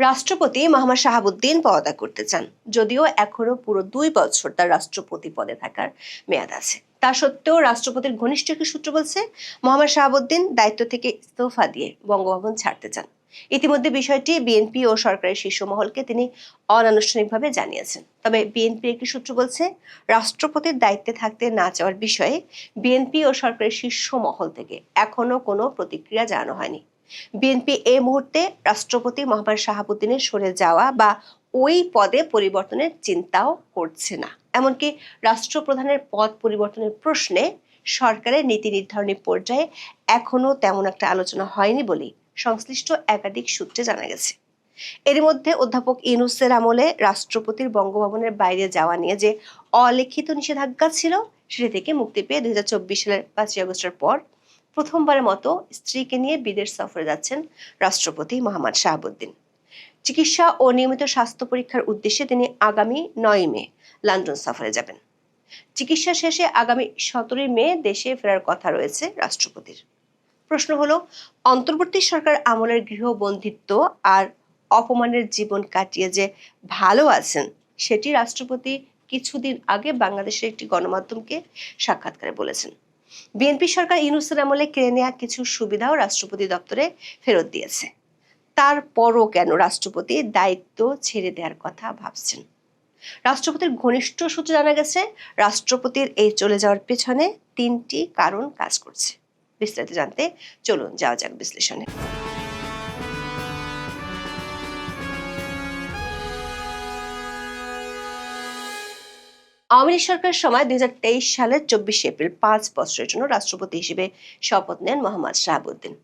রাষ্ট্রপতি মোহাম্মদ শাহাবুদ্দিন পদত্যাগ করতে চান, যদিও এখনো পুরো 2 বছর তার রাষ্ট্রপতি পদে থাকার মেয়াদ আছে। তা সত্ত্বেও রাষ্ট্রপতির ঘনিষ্ঠ একটি সূত্র বলছে মোহাম্মদ শাহাবুদ্দিন দায়িত্ব থেকে ইস্তফা দিয়ে বঙ্গভবন ছাড়তে চান। ইতিমধ্যে বিষয়টি বিএনপি ও সরকারের শীর্ষ মহলকে তিনি অনানুষ্ঠানিকভাবে জানিয়েছেন। তবে বিএনপির একটি সূত্র বলছে রাষ্ট্রপতির দায়িত্বে থাকতে না চাওয়ার বিষয়ে বিএনপি ও সরকারের শীর্ষ মহল থেকে এখনো কোনো প্রতিক্রিয়া জানানো হয়নি। বিএনপি এই মুহূর্তে রাষ্ট্রপতি মোহাম্মদ শাহাবুদ্দিনের সরে যাওয়া বা ওই পদে পরিবর্তনের চিন্তাও করছে না। এমনকি রাষ্ট্রপ্রধানের পদ পরিবর্তনের প্রশ্নে সরকারের নীতি নির্ধারণী পর্যায়ে এখনো তেমন একটা আলোচনা হয়নি বলেই সংশ্লিষ্ট একাধিক সূত্রে জানা গেছে। এর মধ্যে অধ্যাপক ইউনূসের আমলে রাষ্ট্রপতির বঙ্গভবনের বাইরে যাওয়া নিয়ে যে অলিখিত নিষেধাজ্ঞা ছিল, সেটি থেকে মুক্তি পেয়ে 2024 সালের 5 আগস্টের পর প্রথমবারের মতো স্ত্রীকে নিয়ে বিদেশ সফরে যাচ্ছেন রাষ্ট্রপতি মোহাম্মদ শাহাবুদ্দিন। চিকিৎসা ও নিয়মিত স্বাস্থ্য পরীক্ষার উদ্দেশ্যে তিনি আগামী 9 মে লন্ডন সফরে যাবেন। চিকিৎসা শেষে আগামী 17 মে দেশে ফেরার কথা রয়েছে রাষ্ট্রপতির। প্রশ্ন হলো, অন্তর্বর্তী সরকার আমলের গৃহবন্দিত্ব আর অপমানের জীবন কাটিয়ে যে ভালো আছেন, সেটি রাষ্ট্রপতি কিছুদিন আগে বাংলাদেশের একটি গণমাধ্যমকে সাক্ষাৎকারে বলেছেন। বিএনপি সরকার ইউনূসের আমলে কেড়ে নেওয়া কিছু সুবিধাও রাষ্ট্রপতি দপ্তরে ফেরত দিয়েছে। তারপরও কেন রাষ্ট্রপতি দায়িত্ব ছেড়ে দেওয়ার কথা ভাবছেন? রাষ্ট্রপতির ঘনিষ্ঠ সূত্রে জানা গেছে, রাষ্ট্রপতির এই চলে যাওয়ার পেছনে 3টি কারণ কাজ করছে। বিস্তারিত জানতে চলুন যাওয়া যাক বিশ্লেষণে। আওয়ামী লীগ সরকারের সময় 2023 সালের 24 এপ্রিল 5 বছরের জন্য রাষ্ট্রপতি হিসেবে শপথ নেন মোহাম্মদ শাহাবুদ্দিন।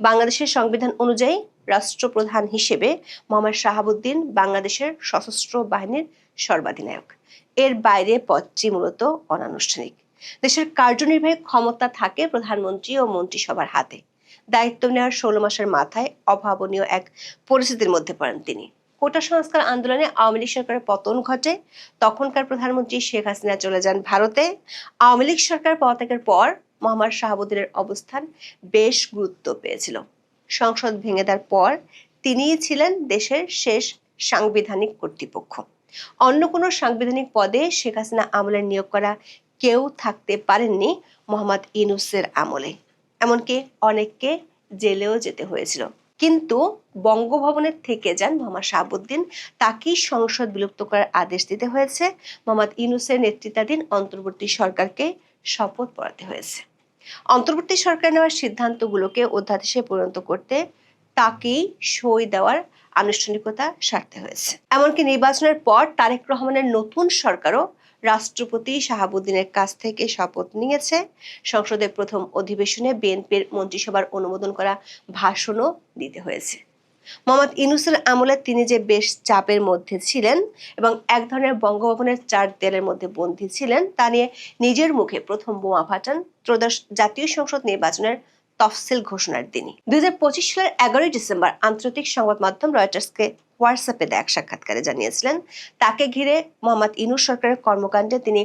বাংলাদেশের সংবিধান অনুযায়ী রাষ্ট্রপ্রধান হিসেবে মোহাম্মদ শাহাবুদ্দিন বাংলাদেশের সশস্ত্র বাহিনীর সর্বাধিনায়ক। এর বাইরে পদটি মূলত অনানুষ্ঠানিক। দেশের কার্যনির্বাহী ক্ষমতা থাকে প্রধানমন্ত্রী ও মন্ত্রিসভার হাতে। দায়িত্ব নেওয়ার 16 মাসের মাথায় অভাবনীয় এক পরিস্থিতির মধ্যে পড়েন তিনি। কোটা সংস্কার আন্দোলনে আওয়ামী লীগ সরকারের পতন ঘটে। তখনকার প্রধানমন্ত্রী শেখ হাসিনা চলে যান ভারতে। আওয়ামী লীগ সরকার পদত্যাগের পর মোহাম্মদ শাহাবুদ্দিনের অবস্থান বেশ গুরুত্ব পেয়েছিল। সংসদ ভেঙে দেওয়ার পর তিনিই ছিলেন দেশের শেষ সাংবিধানিক কর্তৃপক্ষ। অন্য কোনো সাংবিধানিক পদে শেখ হাসিনা আমলে নিয়োগ করা কেউ থাকতে পারেননি মোহাম্মদ ইউনূসের আমলে। এমনকি অনেককে জেলেও যেতে হয়েছিল। কিন্তু বঙ্গভবনের থেকে যান মোহাম্মদ শাহাবুদ্দিন। তাকেই সংসদ বিলুপ্ত করার আদেশ দিতে হয়েছে। মোহাম্মদ ইউনূসের নেতৃত্বাধীন অন্তর্বর্তী সরকারকে শপথ পড়াতে হয়েছে। অন্তর্বর্তী সরকার নেওয়ার সিদ্ধান্তগুলোকে অধ্যাদেশে পরিণত করতে তাকেই সই দেওয়ার আনুষ্ঠানিকতা সারতে হয়েছে। এমনকি নির্বাচনের পর তারেক রহমানের নতুন সরকারও রাষ্ট্রপতি শাহাবুদ্দিনের কাছ থেকে শপথ নিয়েছে। সংসদের প্রথম অধিবেশনে বিএনপির মন্ত্রিসভার অনুমোদন করা ভাষণও দিতে হয়েছে। মোহাম্মদ ইউনূসের আমলে তিনি যে বেশ চাপের মধ্যে ছিলেন এবং এক ধরনের বঙ্গভবনের 4 দেয়ালের মধ্যে বন্দী ছিলেন, তা নিয়ে নিজের মুখে প্রথম বোমা ফাটান ত্রয়োদশ জাতীয় সংসদ নির্বাচনের তফসিল ঘোষণার দিনই। 2025 সালের 11 ডিসেম্বর আন্তর্জাতিক সংবাদ মাধ্যম রয়টার্সকে হোয়াটসঅ্যাপে দেয়া এক সাক্ষাৎকারে জানিয়েছিলেন, তাকে ঘিরে মোহাম্মদ ইউনূস সরকারের কর্মকাণ্ডে তিনি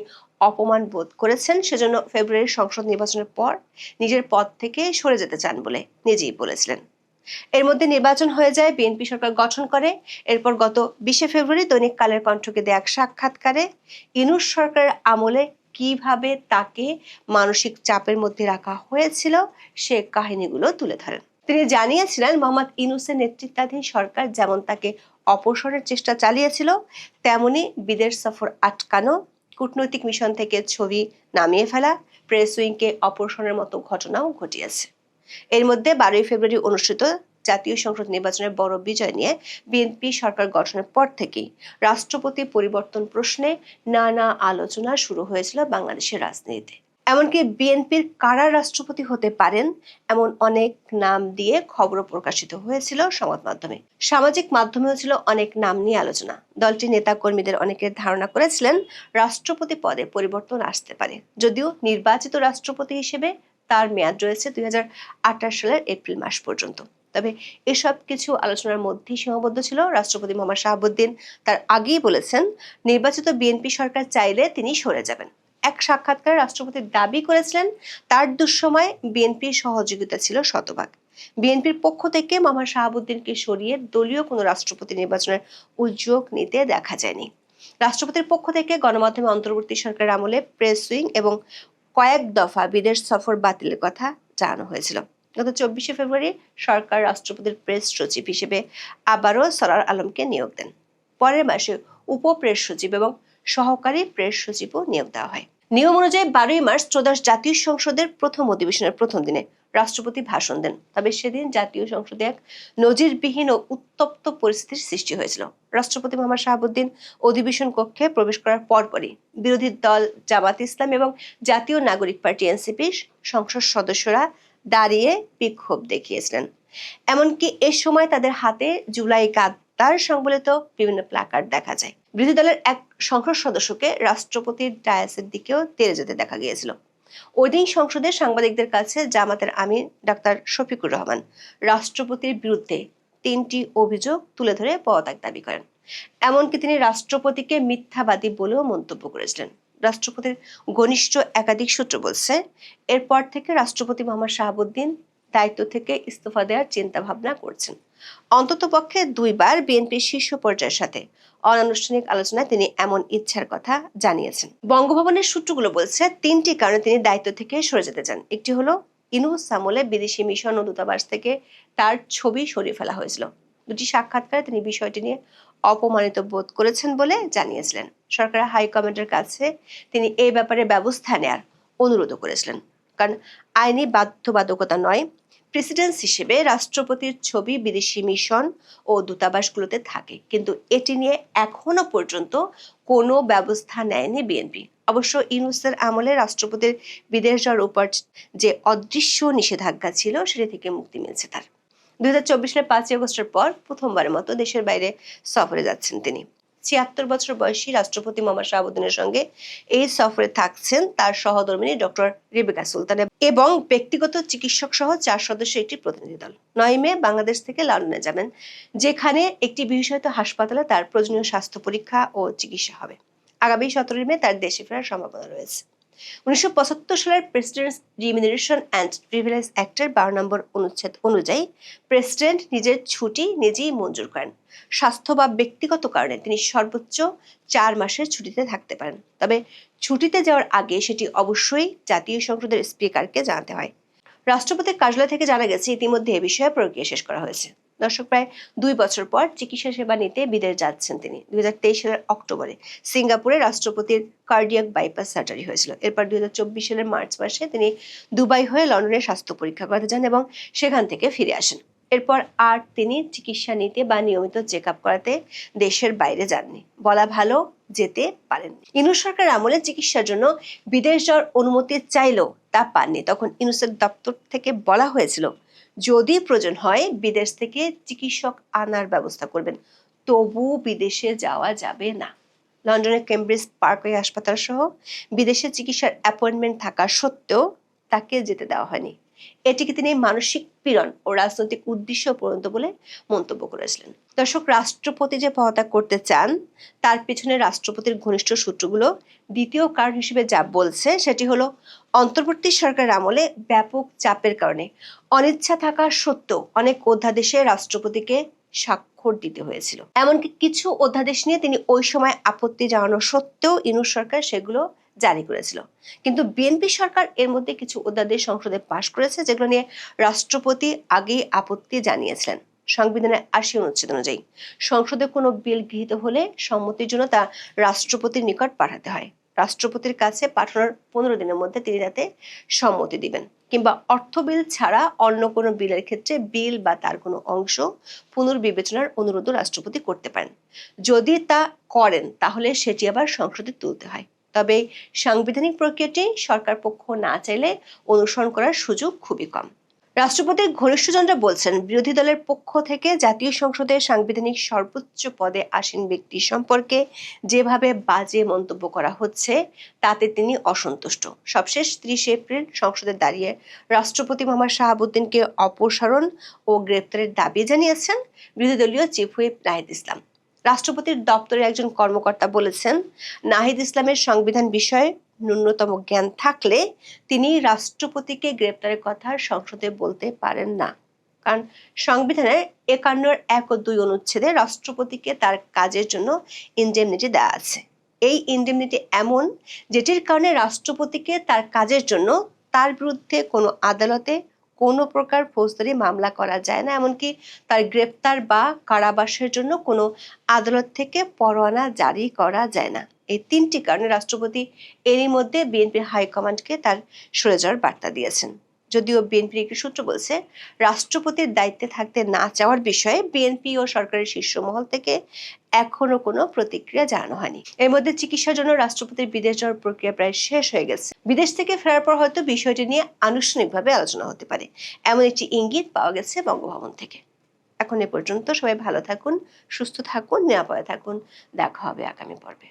অপমান বোধ করেছেন। সেজন্য ফেব্রুয়ারির সংসদ নির্বাচনের পর নিজের পদ থেকে সরে যেতে চান বলে নিজেই বলেছিলেন। এর মধ্যে নির্বাচন হয়ে যায়, বিএনপি সরকার গঠন করে। এরপর গত 20 ফেব্রুয়ারি দৈনিক কালের কণ্ঠকে দেয়া এক সাক্ষাৎকারে ইউনূস সরকারের আমলে কিভাবে তাকে মানসিক চাপের মধ্যে রাখা হয়েছিল সে কাহিনীগুলো তুলে ধরেন। তিনি জানিয়েছিলেন, মোহাম্মদ ইউনূসের নেতৃত্বাধীন সরকার যেমন তাকে অপসারণের চেষ্টা চালিয়েছিল, তেমনি বিদেশ সফর আটকানো, কূটনৈতিক মিশন থেকে ছবি নামিয়ে ফেলা, প্রেস উইংকে অপসারণের মতো ঘটনাও ঘটিয়েছে। এর মধ্যে 12 ফেব্রুয়ারি অনুষ্ঠিত জাতীয় সংসদ নির্বাচনের বড় বিজয় নিয়ে বিএনপি সরকার গঠনের পর থেকেই রাষ্ট্রপতি পরিবর্তন প্রশ্নে নানা আলোচনা শুরু হয়েছিল বাংলাদেশের রাজনীতিতে। এমনকি বিএনপির কারা রাষ্ট্রপতি হতে পারেন এমন অনেক নাম দিয়ে খবরও প্রকাশিত হয়েছিল সংবাদ মাধ্যমে। সামাজিক মাধ্যমেও ছিল অনেক নাম নিয়ে আলোচনা। দলটির নেতা কর্মীদের অনেকের ধারণা করেছিলেন রাষ্ট্রপতি পদে পরিবর্তন আসতে পারে, যদিও নির্বাচিত রাষ্ট্রপতি হিসেবে তার মেয়াদ রয়েছে 2028 সালের এপ্রিল মাস পর্যন্ত। তবে এসব কিছু আলোচনার মধ্যেই সীমাবদ্ধ ছিল। রাষ্ট্রপতি মোহাম্মদ শাহাবুদ্দিন তার আগেই বলেছেন, নির্বাচিত বিএনপি সরকার চাইলে তিনি সরে যাবেন। এক সাক্ষাৎকারে রাষ্ট্রপতি দাবি করেছিলেন, তার দুঃসময়ে বিএনপির সহযোগিতা ছিল শতভাগ। বিএনপির পক্ষ থেকে মোহাম্মদ শাহাবুদ্দিনকে সরিয়ে দলীয় কোনো রাষ্ট্রপতি নির্বাচনের উদ্যোগ নিতে দেখা যায়নি। রাষ্ট্রপতির পক্ষ থেকে গণমাধ্যমে অন্তর্বর্তী সরকারের আমলে প্রেস উইং এবং কয়েক দফা বিদেশ সফর বাতিলের কথা জানানো হয়েছিল। গত 24শে ফেব্রুয়ারি সরকার রাষ্ট্রপতির প্রেস সচিব হিসেবে আবারও সরার আলমকে নিয়োগ দেন। পরের মাসে উপ প্রেস সচিব এবং সহকারী প্রেস সচিবও নিয়োগ দেওয়া হয়। নিয়ম অনুযায়ী 12ই মার্চ ত্রয়োদশ জাতীয় সংসদের প্রথম অধিবেশনের প্রথম দিনে রাষ্ট্রপতি ভাষণ দেন। তবে সেদিন জাতীয় সংসদে এক নজিরবিহীন ও উত্তপ্ত পরিস্থিতির সৃষ্টি হয়েছিল। রাষ্ট্রপতি মোহাম্মদ শাহাবুদ্দিন অধিবেশন কক্ষে প্রবেশ করার পরপরই বিরোধী দল জামাত ইসলাম এবং জাতীয় নাগরিক পার্টি এনসিপি সংসদ সদস্যরা দাঁড়িয়ে বিক্ষোভ দেখিয়েছিলেন। এমনকি এ সময় তাদের হাতে জুলাই গাদ্দার সংবলিত বিভিন্ন প্ল্যাকার্ড দেখা যায়। বিরোধী দলের এক সংসদ সদস্যকে রাষ্ট্রপতির ডায়াসের দিকেও তেড়ে যেতে দেখা গিয়েছিল। ওই দিন সংসদে সাংবাদিকদের কাছে জামাতের আমির ডাক্তার শফিকুর রহমান রাষ্ট্রপতির বিরুদ্ধে 3টি অভিযোগ তুলে ধরে পদত্যাগ দাবি করেন। এমনকি তিনি রাষ্ট্রপতিকে মিথ্যাবাদী বলেও মন্তব্য করেছিলেন। রাষ্ট্রপতির ঘনিষ্ঠ একাধিক সূত্র বলছে, এরপর থেকে রাষ্ট্রপতি মোহাম্মদ শাহাবুদ্দিন দায়িত্ব থেকে ইস্তফা দেওয়ার চিন্তা ভাবনা করছেন। অন্ততপক্ষে 2বার বিএনপির শীর্ষ পর্যায়ের সাথে অনানুষ্ঠানিক আলোচনায় তিনি এমন ইচ্ছার কথা জানিয়েছেন। বঙ্গভবনের সূত্রগুলো বলছে 3টি কারণে তিনি দায়িত্ব থেকে সরে যেতে চান। একটি হলো ইউনূস আমলে বিদেশি মিশন ও দূতাবাস থেকে তার ছবি সরিয়ে ফেলা হয়েছিল। 2টি সাক্ষাৎকারে তিনি বিষয়টি নিয়ে অপমানিত বোধ করেছেন বলে জানিয়েছিলেন। সরকারের হাইকমান্ডের কাছে তিনি এই ব্যাপারে ব্যবস্থা নেয়ার অনুরোধ করেছিলেন, কারণ আইনি বাধ্যবাধকতা নয়, প্রেসিডেন্ট হিসেবে রাষ্ট্রপতির ছবি বিদেশি মিশন ও দূতাবাসগুলোতে থাকে, কিন্তু এটি নিয়ে এখনো পর্যন্ত কোনো ব্যবস্থা নেয়নি বিএনপি। অবশ্য ইউনূসের আমলে রাষ্ট্রপতির বিদেশ যাওয়ার উপর যে অদৃশ্য নিষেধাজ্ঞা ছিল সেটি থেকে মুক্তি মিলছে তার। 2024 সালের 5ই আগস্টের পর প্রথমবারের মতো দেশের বাইরে সফরে যাচ্ছেন তিনি। 76 বছর বয়সী রাষ্ট্রপতি মোহাম্মদ শাহাবুদ্দিনের সঙ্গে এই সফরে থাকছেন তার সহধর্মিণী ডক্টর রেবেকা সুলতান এবং ব্যক্তিগত চিকিৎসক সহ 4 সদস্যের একটি প্রতিনিধি দল। 9 মে বাংলাদেশ থেকে লন্ডনে যাবেন, যেখানে একটি বিশেষায়িত হাসপাতালে তার প্রয়োজনীয় স্বাস্থ্য পরীক্ষা ও চিকিৎসা হবে। আগামী 17 মে তার দেশে ফেরার সম্ভাবনা রয়েছে। 1975 সালের প্রেসিডেন্টস রিমিনারেশন অ্যান্ড প্রিভিলেজ অ্যাক্টের 12 নম্বর অনুচ্ছেদ অনুযায়ী প্রেসিডেন্ট নিজের ছুটি নিজেই মঞ্জুর করেন। স্বাস্থ্য বা ব্যক্তিগত কারণে তিনি সর্বোচ্চ 4 মাসের ছুটিতে থাকতে পারেন। তবে ছুটিতে যাওয়ার আগে সেটি অবশ্যই জাতীয় সংসদের স্পিকারকে জানাতে হয়। রাষ্ট্রপতির কার্যালয় থেকে জানা গেছে ইতিমধ্যে এ বিষয়ে প্রক্রিয়া শেষ করা হয়েছে। দর্শক, প্রায় 2 বছর পর চিকিৎসা সেবা নিতে বিদেশ যাচ্ছেন তিনি। 2023 সালের অক্টোবরে সিঙ্গাপুরে রাষ্ট্রপতির কার্ডিয়াক বাইপাস সার্জারি হয়েছিল। এরপর 2024 সালের মার্চ মাসে তিনি দুবাই হয়ে লন্ডনে স্বাস্থ্য পরীক্ষা করাতে যান এবং সেখান থেকে ফিরে আসেন। এরপর আর তিনি চিকিৎসা নিতে বা নিয়মিত চেক আপ করাতে দেশের বাইরে যাননি। বলা ভালো, যেতে পারেননি। ইউনূস সরকার আমলে চিকিৎসার জন্য বিদেশ যাওয়ার অনুমতি চাইলেও তা পাননি। তখন ইউনূসের দপ্তর থেকে বলা হয়েছিল, যদি প্রয়োজন হয় বিদেশ থেকে চিকিৎসক আনার ব্যবস্থা করবেন, তবু বিদেশে যাওয়া যাবে না। লন্ডনের কেমব্রিজ পার্কওয়ে হাসপাতাল সহ বিদেশে চিকিৎসার অ্যাপয়েন্টমেন্ট থাকা সত্ত্বেও তাকে যেতে দেওয়া হয়নি। এটিকে তিনি মানসিক পীড়ন ও রাজনৈতিক উদ্দেশ্য পূরণ বলে মন্তব্য করেছিলেন। দর্শক, রাষ্ট্রপতি যে পদত্যাগ করতে চান তার পিছনে রাষ্ট্রপতির ঘনিষ্ঠ সূত্রগুলো দ্বিতীয় কারণ হিসেবে যা বলছে সেটি হলো অন্তর্বর্তী সরকারের আমলে ব্যাপক চাপের কারণে অনিচ্ছা থাকা সত্ত্বেও অনেক অধ্যাদেশে রাষ্ট্রপতিকে স্বাক্ষর দিতে হয়েছিল। এমনকি কিছু অধ্যাদেশ নিয়ে তিনি ওই সময় আপত্তি জানানো সত্ত্বেও ইউনূস সরকার সেগুলো জারি করেছিল। কিন্তু বিএনপি সরকার এর মধ্যে কিছু অধ্যাদেশ সংসদে পাশ করেছে যেগুলো নিয়ে রাষ্ট্রপতি আগেই আপত্তি জানিয়েছিলেন। সংবিধানের 80 অনুচ্ছেদ অনুযায়ী সংসদে কোনো বিল গৃহীত হলে সম্মতির জন্য তা রাষ্ট্রপতির নিকট পাঠাতে হয়। রাষ্ট্রপতির কাছে পাঠানোর 15 দিনের মধ্যে তিনি তাতে সম্মতি দিবেন, কিংবা অর্থ বিল ছাড়া অন্য কোনো বিলের ক্ষেত্রে বিল বা তার কোনো অংশ পুনর্বিবেচনার অনুরোধ রাষ্ট্রপতি করতে পারেন। যদি তা করেন তাহলে সেটি আবার সংসদে তুলতে হয়। তবে সাংবিধানিক প্রক্রিয়াটি সরকার পক্ষ না চাইলে অনুসরণ করার সুযোগ খুবই কম। রাষ্ট্রপতির ঘনিষ্ঠজনরা বলছেন, বিরোধী দলের পক্ষ থেকে জাতীয় সংসদে সাংবিধানিক সর্বোচ্চ পদে আসীন ব্যক্তি সম্পর্কে যেভাবে বাজে মন্তব্য করা হচ্ছে তাতে তিনি অসন্তুষ্ট। সবশেষ 30 এপ্রিল সংসদে দাঁড়িয়ে রাষ্ট্রপতি মোহাম্মদ শাহাবুদ্দিনকে অপসারণ ও গ্রেপ্তারের দাবি জানিয়েছেন বিরোধী দলীয় চিফ হুইপ নাহিদ ইসলাম। রাষ্ট্রপতির দপ্তরের একজন কর্মকর্তা বলেছেন, নাহিদ ইসলামের সংবিধান বিষয়ে ন্যূনতম জ্ঞান থাকলে তিনি রাষ্ট্রপতিকে গ্রেপ্তারের কথা সংসদে বলতে পারেন না। কারণ সংবিধানের ৫১-১ ও ২ অনুচ্ছেদে রাষ্ট্রপতিকে তার কাজের জন্য ইনডেমনিটি দেওয়া আছে। এই ইনডেমনিটি এমন যেটির কারণে রাষ্ট্রপতিকে তার কাজের জন্য তার বিরুদ্ধে কোনো আদালতে কোনো প্রকার ফৌজদারি মামলা করা যায় না, এমনকি তার গ্রেপ্তার বা কারাবাসের জন্য কোনো আদালত থেকে পরোয়ানা জারি করা যায় না। এই ৩টি কারণে রাষ্ট্রপতি এরই মধ্যে বিএনপির হাইকমান্ডকে তার সরে যাওয়ার বার্তা দিয়েছেন। যদিও বিএনপির একটি সূত্র বলছে, রাষ্ট্রপতির দায়িত্বে থাকতে না চাওয়ার বিষয়ে বিএনপি ও সরকারের শীর্ষ মহল থেকে এখনো কোনো প্রতিক্রিয়া জানানো হয়নি। এর মধ্যে চিকিৎসার জন্য রাষ্ট্রপতির বিদেশ যাওয়ার প্রক্রিয়া প্রায় শেষ হয়ে গেছে। বিদেশ থেকে ফেরার পর হয়তো বিষয়টি নিয়ে আনুষ্ঠানিকভাবে আলোচনা হতে পারে, এমন একটি ইঙ্গিত পাওয়া গেছে বঙ্গভবন থেকে। এখন এ পর্যন্ত। সবাই ভালো থাকুন, সুস্থ থাকুন, নিরাপদে থাকুন। দেখা হবে আগামী পর্বে।